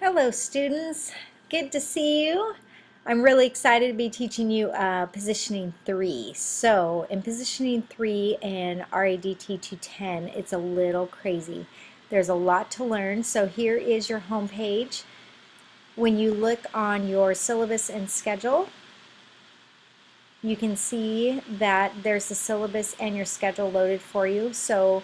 Hello students, good to see you. I'm really excited to be teaching you positioning 3. So in positioning 3 and RADT 210, it's a little crazy. There's a lot to learn. So here is your home page. When you look on your syllabus and schedule, you can see that there's the syllabus and your schedule loaded for you. So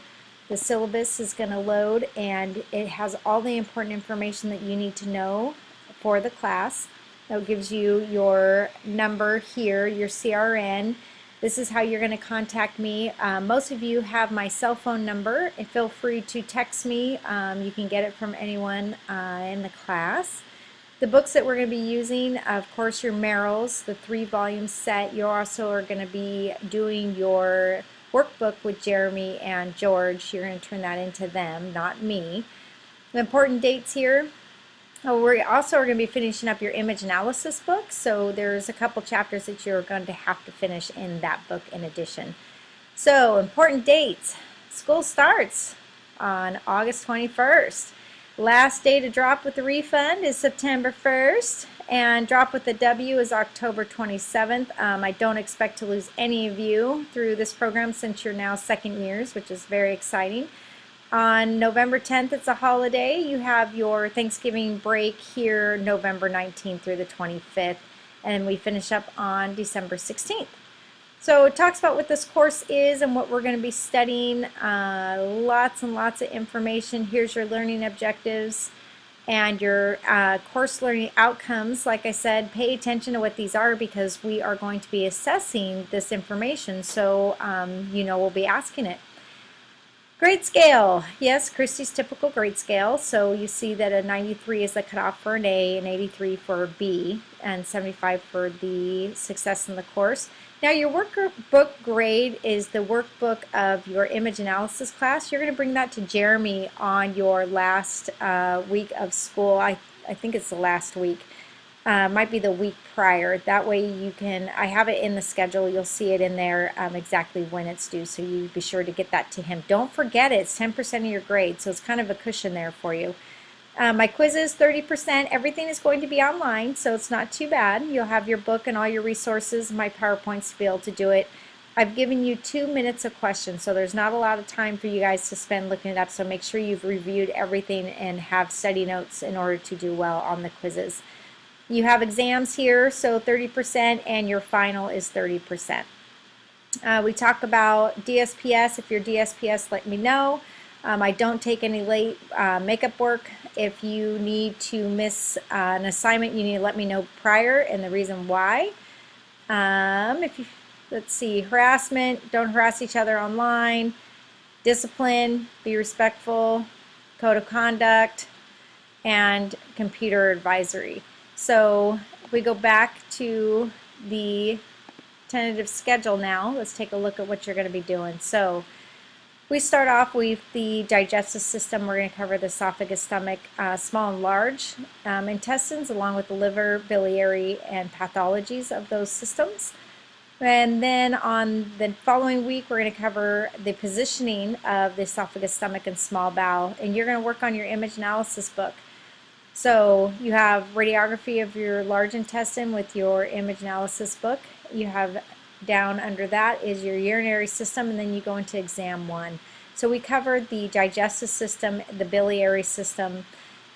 the syllabus is going to load and it has all the important information that you need to know for the class. That gives you your number here, your CRN. This is how you're going to contact me. Most of you have my cell phone number. And feel free to text me. You can get it from anyone in the class. The books that we're going to be using, of course, your Merrill's, the 3-volume set. You also are going to be doing your workbook with Jeremy and George. You're going to turn that into them, not me. The important dates here. We also are going to be finishing up your image analysis book. So there's a couple chapters that you're going to have to finish in that book in addition. So important dates. School starts on August 21st. Last day to drop with the refund is September 1st, and drop with the W is October 27th. I don't expect to lose any of you through this program since you're now second years, which is very exciting. On November 10th, it's a holiday. You have your Thanksgiving break here November 19th through the 25th, and we finish up on December 16th. So it talks about what this course is and what we're going to be studying. Lots and lots of information. Here's your learning objectives and your course learning outcomes. Like I said, pay attention to what these are because we are going to be assessing this information, so we'll be asking it. Grade scale. Yes, Christy's typical grade scale. So you see that a 93 is the cutoff for an A, an 83 for a B, and 75 for the success in the course. Now your workbook grade is the workbook of your image analysis class. You're going to bring that to Jeremy on your last week of school. I think it's the last week. Might be the week prior. That way you can, I have it in the schedule. You'll see it in there exactly when it's due. So you be sure to get that to him. Don't forget it. It's 10% of your grade. So it's kind of a cushion there for you. My quiz is 30%. Everything is going to be online, so it's not too bad. You'll have your book and all your resources, my PowerPoints to be able to do it. I've given you 2 minutes of questions, so there's not a lot of time for you guys to spend looking it up, so make sure you've reviewed everything and have study notes in order to do well on the quizzes. You have exams here, so 30%, and your final is 30%. We talk about DSPS. If you're DSPS, let me know. I don't take any late makeup work. If you need to miss an assignment, you need to let me know prior and the reason why. Let's see, harassment, don't harass each other online. Discipline, be respectful. Code of conduct, and computer advisory. So if we go back to the tentative schedule now, let's take a look at what you're going to be doing. So we start off with the digestive system. We're going to cover the esophagus, stomach, small and large intestines, along with the liver, biliary, and pathologies of those systems. And then on the following week, we're going to cover the positioning of the esophagus, stomach, and small bowel. And you're going to work on your image analysis book. So you have radiography of your large intestine with your image analysis book. You have down under that is your urinary system, and then you go into exam 1. So we covered the digestive system, the biliary system,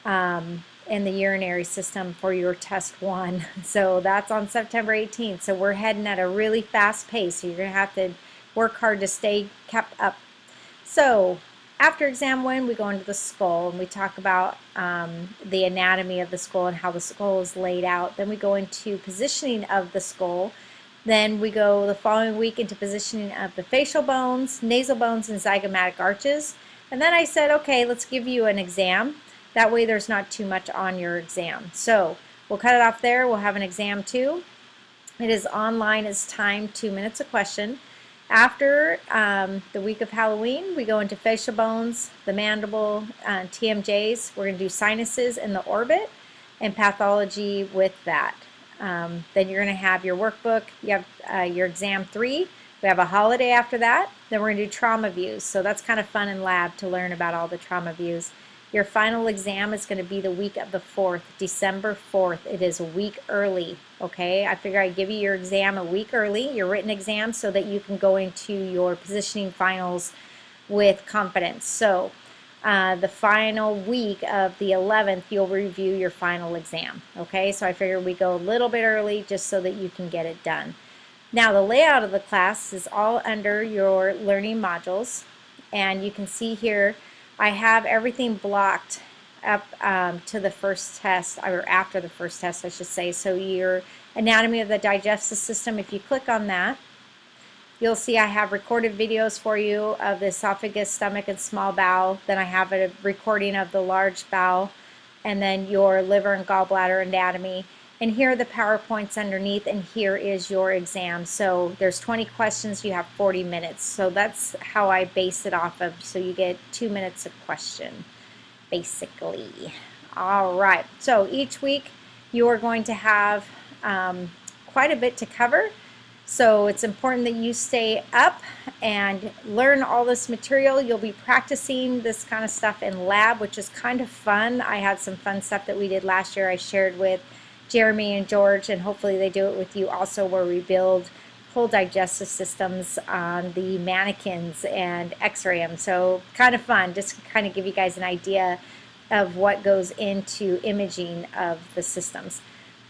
and the urinary system for your test 1. So that's on September 18th. So we're heading at a really fast pace. So you're going to have to work hard to stay kept up. So after exam 1, we go into the skull and we talk about the anatomy of the skull and how the skull is laid out. Then we go into positioning of the skull. Then we go the following week into positioning of the facial bones, nasal bones, and zygomatic arches. And then I said, okay, let's give you an exam. That way there's not too much on your exam. So we'll cut it off there. We'll have an exam 2. It is online. It's timed 2 minutes a question. After the week of Halloween, we go into facial bones, the mandible, TMJs. We're going to do sinuses and the orbit and pathology with that. Then you're going to have your workbook. You have your exam 3. We have a holiday after that. Then we're going to do trauma views. So that's kind of fun in lab to learn about all the trauma views. Your final exam is going to be the week of the 4th, December 4th. It is a week early, okay? I figure I'd give you your exam a week early, your written exam, so that you can go into your positioning finals with confidence. So the final week of the 11th, you'll review your final exam, okay? So I figured we go a little bit early just so that you can get it done. Now the layout of the class is all under your learning modules, and you can see here I have everything blocked up to the first test, or after the first test I should say. So your anatomy of the digestive system, if you click on that, you'll see I have recorded videos for you of the esophagus, stomach, and small bowel. Then I have a recording of the large bowel, and then your liver and gallbladder anatomy. And here are the PowerPoints underneath, and here is your exam. So there's 20 questions, you have 40 minutes. So that's how I base it off of. So you get 2 minutes a question, basically. All right, so each week you are going to have quite a bit to cover. So it's important that you stay up and learn all this material. You'll be practicing this kind of stuff in lab, which is kind of fun. I had some fun stuff that we did last year I shared with Jeremy and George, and hopefully they do it with you also, where we build whole digestive systems on the mannequins and x-ray them. So kind of fun, just to kind of give you guys an idea of what goes into imaging of the systems.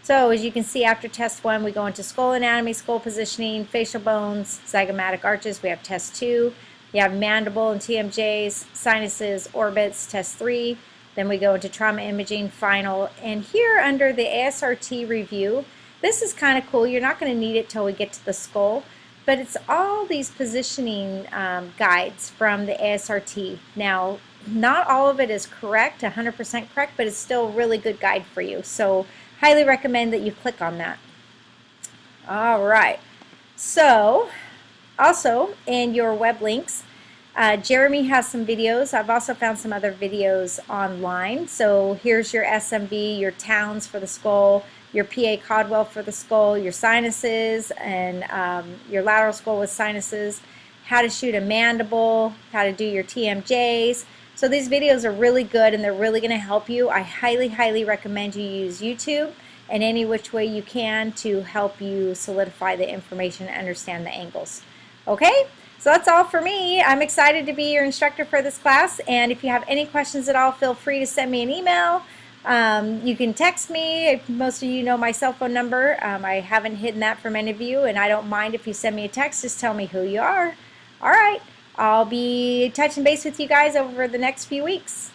So as you can see, after test 1, we go into skull anatomy, skull positioning, facial bones, zygomatic arches. We have test 2. You have mandible and TMJs, sinuses, orbits, test 3. Then we go into trauma imaging, final. And here under the ASRT review, this is kind of cool. You're not going to need it till we get to the skull, but it's all these positioning guides from the ASRT. Now, not all of it is correct, 100% correct, but it's still a really good guide for you. So highly recommend that you click on that. All right. So also in your web links, Jeremy has some videos. I've also found some other videos online. So here's your SMV, your towns for the skull, your PA Codwell for the skull, your sinuses, and your lateral skull with sinuses, how to shoot a mandible, how to do your TMJs. So these videos are really good, and they're really going to help you. I highly, highly recommend you use YouTube and any which way you can to help you solidify the information and understand the angles. Okay? So that's all for me. I'm excited to be your instructor for this class, and if you have any questions at all, feel free to send me an email. You can text me. Most of you know my cell phone number. I haven't hidden that from any of you, and I don't mind if you send me a text. Just tell me who you are. All right. I'll be touching base with you guys over the next few weeks.